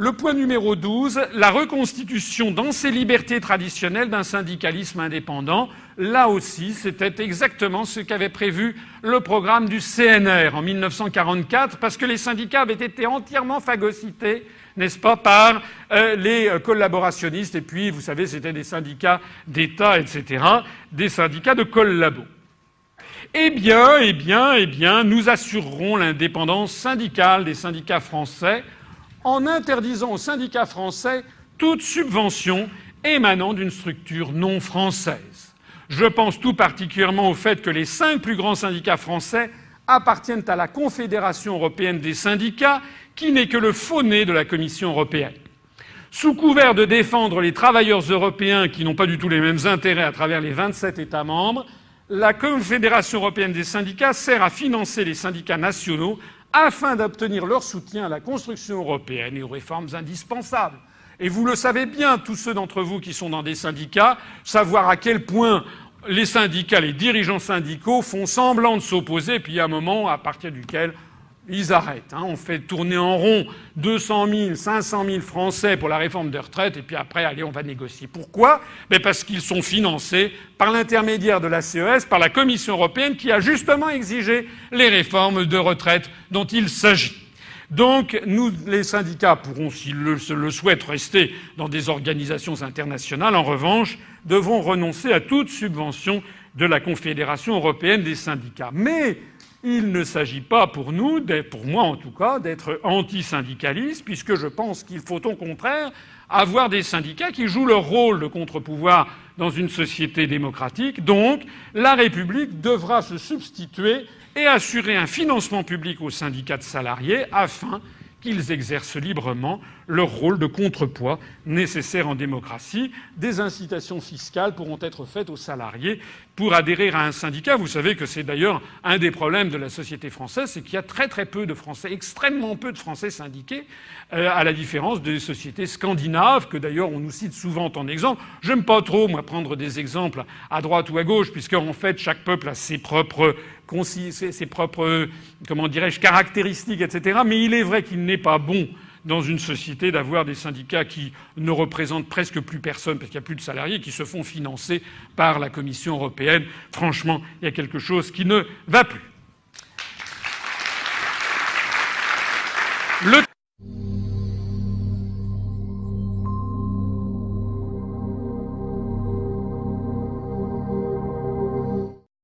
Le point numéro 12, la reconstitution dans ses libertés traditionnelles d'un syndicalisme indépendant. Là aussi, c'était exactement ce qu'avait prévu le programme du CNR en 1944, parce que les syndicats avaient été entièrement phagocytés, n'est-ce pas, par les collaborationnistes. Et puis, vous savez, c'était des syndicats d'État, etc., des syndicats de collabos. Eh bien, nous assurerons l'indépendance syndicale des syndicats français en interdisant aux syndicats français toute subvention émanant d'une structure non française. Je pense tout particulièrement au fait que les 5 plus grands syndicats français appartiennent à la Confédération européenne des syndicats, qui n'est que le faux nez de la Commission européenne. Sous couvert de défendre les travailleurs européens qui n'ont pas du tout les mêmes intérêts à travers les 27 États membres, la Confédération européenne des syndicats sert à financer les syndicats nationaux afin d'obtenir leur soutien à la construction européenne et aux réformes indispensables. Et vous le savez bien, tous ceux d'entre vous qui sont dans des syndicats, savoir à quel point les syndicats, les dirigeants syndicaux font semblant de s'opposer, puis il y a un moment à partir duquel ils arrêtent. On fait tourner en rond 200 000, 500 000 Français pour la réforme des retraites, et puis après, allez, on va négocier. Pourquoi ? Parce qu'ils sont financés par l'intermédiaire de la CES, par la Commission européenne, qui a justement exigé les réformes de retraite dont il s'agit. Donc, nous, les syndicats, pourront, s'ils le souhaitent, rester dans des organisations internationales. En revanche, devront renoncer à toute subvention de la Confédération européenne des syndicats. Mais il ne s'agit pas pour nous, pour moi en tout cas, d'être anti-syndicalistes, puisque je pense qu'il faut au contraire avoir des syndicats qui jouent leur rôle de contre-pouvoir dans une société démocratique. Donc, la République devra se substituer et assurer un financement public aux syndicats de salariés afin qu'ils exercent librement leur rôle de contrepoids nécessaire en démocratie. Des incitations fiscales pourront être faites aux salariés pour adhérer à un syndicat. Vous savez que c'est d'ailleurs un des problèmes de la société française, c'est qu'il y a très très peu de Français, extrêmement peu de Français syndiqués, à la différence des sociétés scandinaves, que d'ailleurs on nous cite souvent en exemple. J'aime pas trop, moi, prendre des exemples à droite ou à gauche, puisque en fait chaque peuple a ses propres comment dirais-je, caractéristiques, etc. Mais il est vrai qu'il n'est pas bon dans une société d'avoir des syndicats qui ne représentent presque plus personne, parce qu'il n'y a plus de salariés, qui se font financer par la Commission européenne. Franchement, il y a quelque chose qui ne va plus.